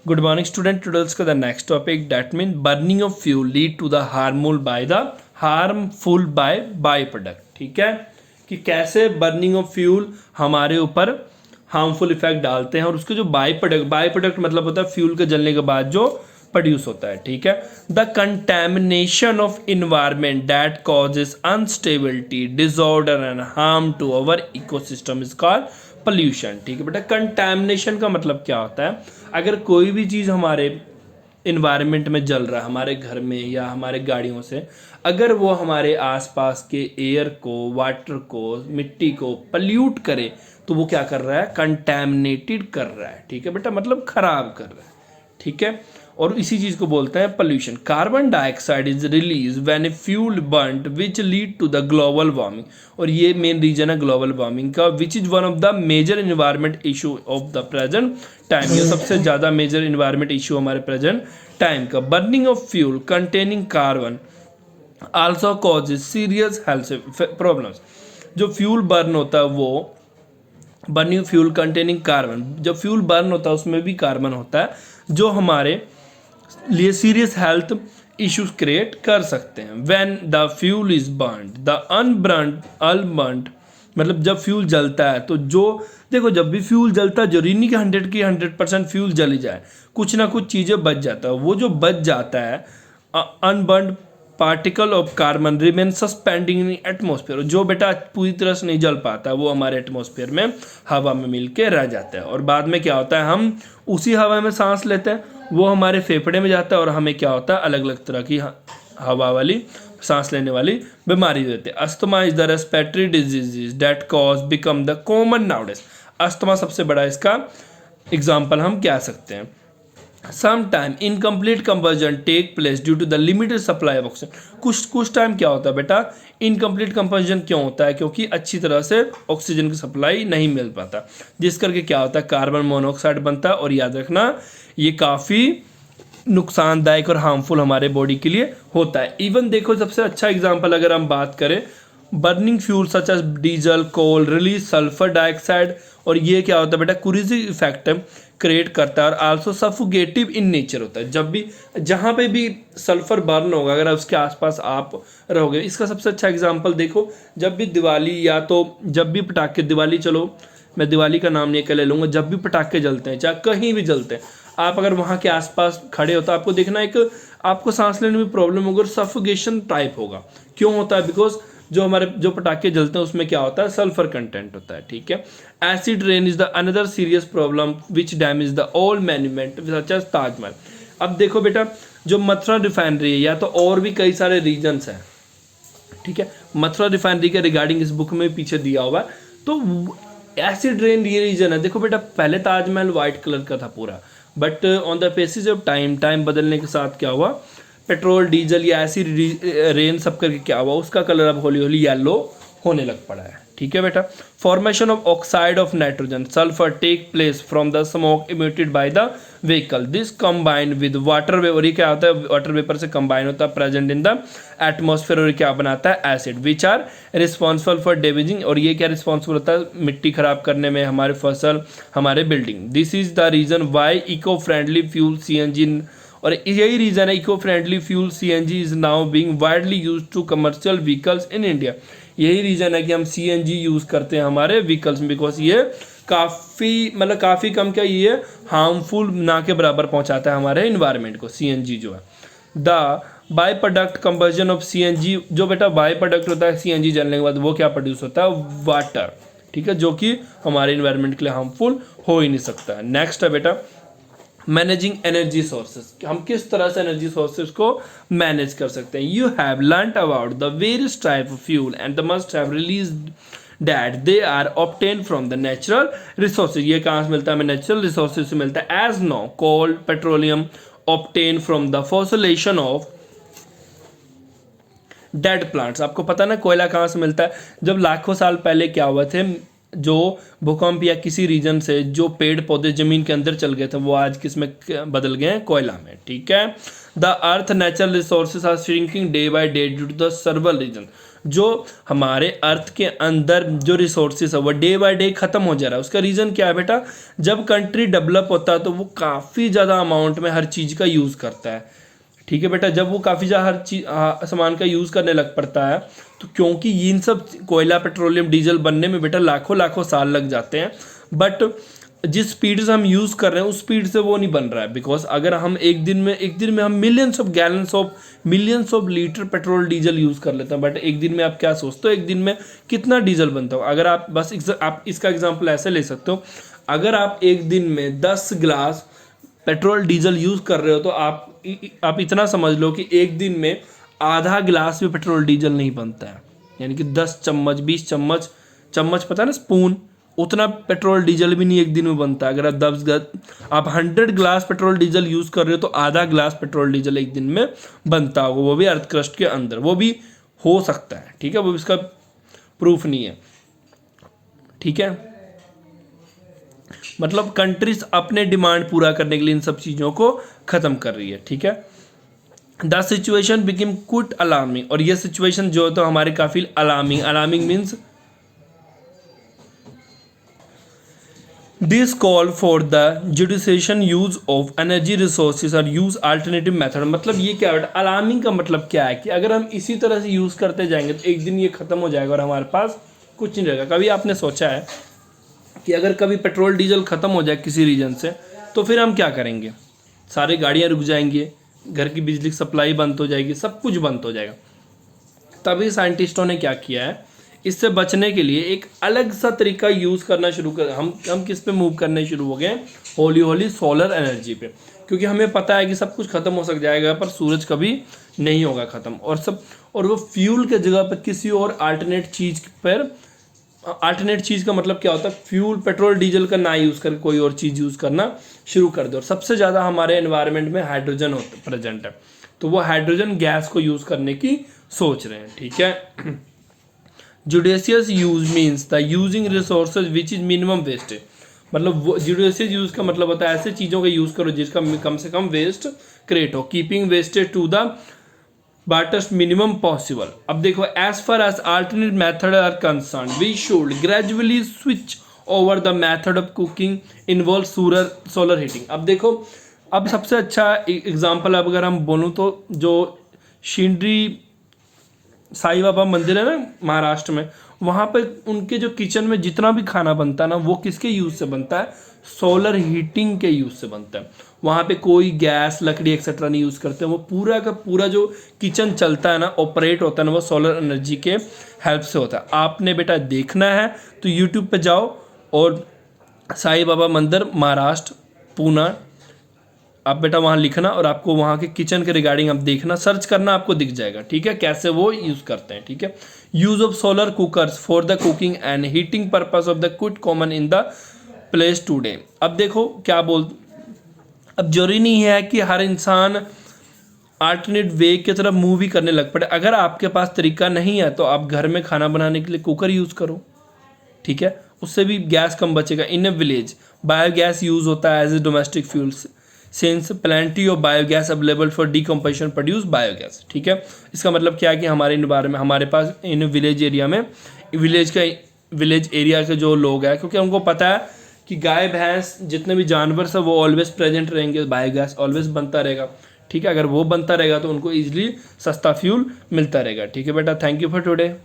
Good morning, student. Today let's go the next topic. That means burning of fuel lead to the harmful by byproduct. ठीक है कि कैसे burning of fuel हमारे ऊपर harmful effect डालते हैं और उसके जो बाई प्रोडक्ट मतलब होता है फ्यूल के जलने के बाद जो प्रोड्यूस होता है. ठीक है. The contamination of environment that causes instability disorder and harm to our ecosystem is called pollution. ठीक है बेटा. कंटेमिनेशन का मतलब क्या होता है? अगर कोई भी चीज़ हमारे इन्वायरमेंट में जल रहा है, हमारे घर में या हमारे गाड़ियों से, अगर वो हमारे आसपास के एयर को, वाटर को, मिट्टी को पल्यूट करे तो वो क्या कर रहा है? कंटैमिनेटेड कर रहा है. ठीक है बेटा. मतलब खराब कर रहा है. ठीक है. और इसी चीज को बोलते हैं pollution. Carbon dioxide is release when a fuel burned which lead to the global warming. और ये मेन रीजन है ग्लोबल वार्मिंग का, which is one of the major environment issue of the present time. ये सबसे ज्यादा major environment issue हमारे present time का. Burning of fuel containing carbon also causes serious health problems. जो fuel burn होता है वो बर्निंग फ्यूल कंटेनिंग कार्बन, जब फ्यूल बर्न होता है उसमें भी कार्बन होता है जो हमारे लिए सीरियस हेल्थ इश्यूज क्रिएट कर सकते हैं. When the fuel is burned the unburned मतलब जब फ्यूल जलता है तो जो देखो जब भी फ्यूल जलता है जरूरी नहीं कि 100% फ्यूल जली जाए, कुछ ना कुछ चीज़ें बच जाता है. वो जो बच जाता है unburned particle of carbon remain suspending in atmosphere. जो बेटा पूरी तरह से नहीं जल पाता वो हमारे एटमोसफेयर में हवा में मिल के रह जाता है. और बाद में क्या होता है? हम उसी हवा में सांस लेते हैं, वो हमारे फेफड़े में जाता है और हमें क्या होता है? अलग अलग तरह की हवा वाली सांस लेने वाली बीमारी देते हैं. Asthma is the respiratory disease that cause become the common nowadays. Asthma सबसे बड़ा इसका एग्जाम्पल हम कह सकते हैं. Sometime incomplete combustion take place due to the limited supply of oxygen. कुछ टाइम क्या होता है बेटा? इनकम्प्लीट कंबशन क्यों होता है? क्योंकि अच्छी तरह से ऑक्सीजन की सप्लाई नहीं मिल पाता, जिस करके क्या होता है? कार्बन मोनोऑक्साइड बनता है. और याद रखना ये काफ़ी नुकसानदायक और हार्मफुल हमारे बॉडी के लिए होता है. इवन देखो सबसे अच्छा एग्जाम्पल अगर हम बात करें, burning fuel such as diesel coal release sulphur dioxide. और ये क्या होता है बेटा? कुरेसिव इफेक्ट क्रिएट करता है और आल्सो सफोगेटिव इन नेचर होता है. जब भी जहाँ पे भी सल्फर बर्न होगा अगर उसके आसपास आप रहोगे, इसका सबसे अच्छा एग्जांपल देखो, जब भी दिवाली या तो जब भी पटाखे, दिवाली चलो मैं दिवाली का नाम नहीं ले लूँगा, जब भी पटाखे जलते हैं चाहे कहीं भी जलते हैं, आप अगर वहाँ के आसपास खड़े हो तो आपको देखना एक आपको सांस लेने में प्रॉब्लम होगी और सफोगेशन टाइप होगा. क्यों होता है? बिकॉज जो पटाखे जलते हैं उसमें क्या होता है? सल्फर कंटेंट होता है. ठीक है. Acid rain is the another serious problem which damage the old monument such as Taj Mahal. अब देखो बेटा, जो मथुरा रिफाइनरी है या तो और भी कई सारे रीजन्स हैं. ठीक है. मथुरा रिफाइनरी के रिगार्डिंग इस बुक में पीछे दिया हुआ है. तो एसिड रेन ये रीजन है. देखो बेटा, पहले ताजमहल व्हाइट कलर का था पूरा, but on the basis of time बदलने के साथ क्या हुआ? पेट्रोल, डीजल या ऐसी रेन सब करके क्या हुआ? उसका कलर अब होली होली येलो होने लग पड़ा है. ठीक है बेटा. Formation of oxide of nitrogen sulphur take place from the smoke emitted by the vehicle. This combined with water vapour. ये क्या होता है? वाटर वेपर से कंबाइन होता है प्रेजेंट इन द एटमोसफेयर. और क्या बनाता है? Acid which are responsible for damaging. और ये क्या रिस्पॉन्सिबल होता है? मिट्टी खराब करने में, हमारे फसल, हमारे building. This is the reason why eco friendly fuel CNG, और यही रीजन है eco friendly fuel CNG is now being widely used to commercial vehicles in India. यही रीजन है कि हम CNG यूज करते हैं हमारे व्हीकल्स में, बिकॉज ये काफ़ी कम क्या, ये हार्मफुल ना के बराबर पहुंचाता है हमारे इन्वायरमेंट को. CNG जो है the by product combustion of CNG. जो बेटा बाई प्रोडक्ट होता है CNG जलने के बाद वो क्या प्रोड्यूस होता है? वाटर. ठीक है. जो कि हमारे इन्वायरमेंट के लिए हार्मफुल हो ही नहीं सकता है. नेक्स्ट है बेटा मैनेजिंग एनर्जी सोर्सेज. हम किस तरह से एनर्जी सोर्सेज को मैनेज कर सकते हैं. You have learned about the various type of fuel and the must have released that they are obtain from the natural resources. ये कहाँ से मिलता है? हमें नेचुरल रिसोर्सेज से मिलता है. As no coal petroleum obtain from the fossilisation of dead plants. आपको पता ना कोयला कहाँ से मिलता है? जब लाखों साल पहले क्या हुआ थे, जो भूकंप या किसी रीजन से जो पेड़ पौधे जमीन के अंदर चल गए थे वो आज किस में बदल गए हैं, कोयला में। ठीक है। The earth natural resources are shrinking day by day due to the several reason. जो हमारे अर्थ के अंदर जो रिसोर्सेज है वो डे बाय डे खत्म हो जा रहा है। उसका रीज़न क्या है बेटा, जब कंट्री डेवलप होता है तो वो काफ़ी ज़्यादा अमाउंट में हर चीज़ का यूज़ करता है। ठीक है बेटा, जब वो काफ़ी ज़्यादा हर चीज सामान का यूज़ करने लग पड़ता है तो क्योंकि इन सब कोयला पेट्रोलियम डीजल बनने में बेटा लाखों लाखों साल लग जाते हैं, बट जिस स्पीड से हम यूज़ कर रहे हैं उस स्पीड से वो नहीं बन रहा है। बिकॉज अगर हम एक दिन में हम millions of gallons of millions of litre petrol diesel use कर लेते हैं, बट एक दिन में आप क्या सोचते हो एक दिन में कितना डीजल बनता हो। अगर आप बस आप इसका एग्जाम्पल ऐसे ले सकते हो, अगर आप एक दिन में 10 गिलास पेट्रोल डीजल यूज़ कर रहे हो तो आप इतना समझ लो कि एक दिन में आधा गिलास भी पेट्रोल डीजल नहीं बनता है। यानी कि 10 चम्मच 20 चम्मच, चम्मच पता है ना, स्पून, उतना पेट्रोल डीजल भी नहीं एक दिन में बनता है। अगर आप 100 गिलास पेट्रोल डीजल यूज़ कर रहे हो तो आधा गिलास पेट्रोल डीजल एक दिन में बनता होगा, वो भी अर्थ क्रस्ट के अंदर। वो भी हो सकता है, ठीक है, वो इसका प्रूफ नहीं है। ठीक है, मतलब कंट्रीज अपने डिमांड पूरा करने के लिए इन सब चीज़ों को ख़त्म कर रही है। ठीक है, the situation become quite alarming. और ये सिचुएशन जो है तो हमारे काफ़ी alarming means this call for the judicious use of energy resources और यूज अल्टरनेटिव मेथड। मतलब ये क्या है, अलार्मिंग का मतलब क्या है कि अगर हम इसी तरह से यूज़ करते जाएंगे तो एक दिन ये ख़त्म हो जाएगा और हमारे पास कुछ नहीं रहेगा। कभी आपने सोचा है कि अगर कभी पेट्रोल डीजल ख़त्म हो जाए किसी रीजन से तो फिर हम क्या करेंगे, सारी गाड़ियाँ रुक जाएंगी, घर की बिजली की सप्लाई बंद हो जाएगी, सब कुछ बंद हो जाएगा। तभी साइंटिस्टों ने क्या किया है, इससे बचने के लिए एक अलग सा तरीका यूज़ करना शुरू कर हम किस पे मूव करने शुरू हो गए, हौली सोलर एनर्जी पे। क्योंकि हमें पता है कि सब कुछ ख़त्म हो जाएगा पर सूरज कभी नहीं होगा ख़त्म, और वो फ्यूल के जगह पर किसी और अल्टरनेट चीज़ का मतलब क्या होता है, फ्यूल पेट्रोल डीजल का ना यूज़ करके कोई और चीज़ यूज़ करना शुरू कर दो। और सबसे ज़्यादा हमारे एनवायरनमेंट में हाइड्रोजन प्रेजेंट है, तो वो हाइड्रोजन गैस को यूज़ करने की सोच रहे हैं। ठीक है, judicious use means the using resources which is minimum wastage. मतलब वो जुडिशियस यूज का मतलब होता है ऐसे चीज़ों का यूज़ करो जिसका कम से कम वेस्ट क्रिएट हो, keeping wastage to the barest minimum possible. अब देखो, as far as alternate method are concern we should gradually switch over the method of cooking involve solar heating. अब देखो, अब सबसे अच्छा एग्जाम्पल अब अगर हम बोलूँ तो जो शिरडी साईं बाबा मंदिर है ना महाराष्ट्र में, वहाँ पे उनके जो किचन में जितना भी खाना बनता है ना वो किसके यूज़ से बनता है, सोलर हीटिंग के यूज़ से बनता है। वहाँ पे कोई गैस लकड़ी एक्सेट्रा नहीं यूज़ करते, वो पूरा का पूरा जो किचन चलता है ना, ऑपरेट होता है ना, वो सोलर एनर्जी के हेल्प से होता है। आपने बेटा देखना है तो यूट्यूब पे जाओ और साईं बाबा मंदिर महाराष्ट्र पूना, आप बेटा वहाँ लिखना और आपको वहाँ के किचन के रिगार्डिंग आप देखना, सर्च करना, आपको दिख जाएगा। ठीक है, कैसे वो यूज़ करते हैं। ठीक है, use of solar cookers for the cooking and heating purpose of the quit common in the place today. अब देखो अब जरूरी नहीं है कि हर इंसान अल्टरनेट वे की तरफ मूव ही करने लग पड़े। अगर आपके पास तरीका नहीं है तो आप घर में खाना बनाने के लिए कुकर यूज़ करो। ठीक है, उससे भी गैस कम बचेगा। In a village biogas use होता है as a domestic fuels since plenty of biogas available for decomposition produce biogas. ठीक है, इसका मतलब क्या है कि हमारे इन्वायरमेंट में हमारे पास इन विलेज एरिया में विलेज एरिया के जो लोग हैं, क्योंकि उनको पता है कि गाय भैंस जितने भी जानवर सब वो ऑलवेज प्रेजेंट रहेंगे, बायोगैस ऑलवेज बनता रहेगा। ठीक है, अगर वो बनता रहेगा तो उनको ईजिली सस्ता फ्यूल मिलता रहेगा। ठीक है बेटा, थैंक यू फॉर टुडे।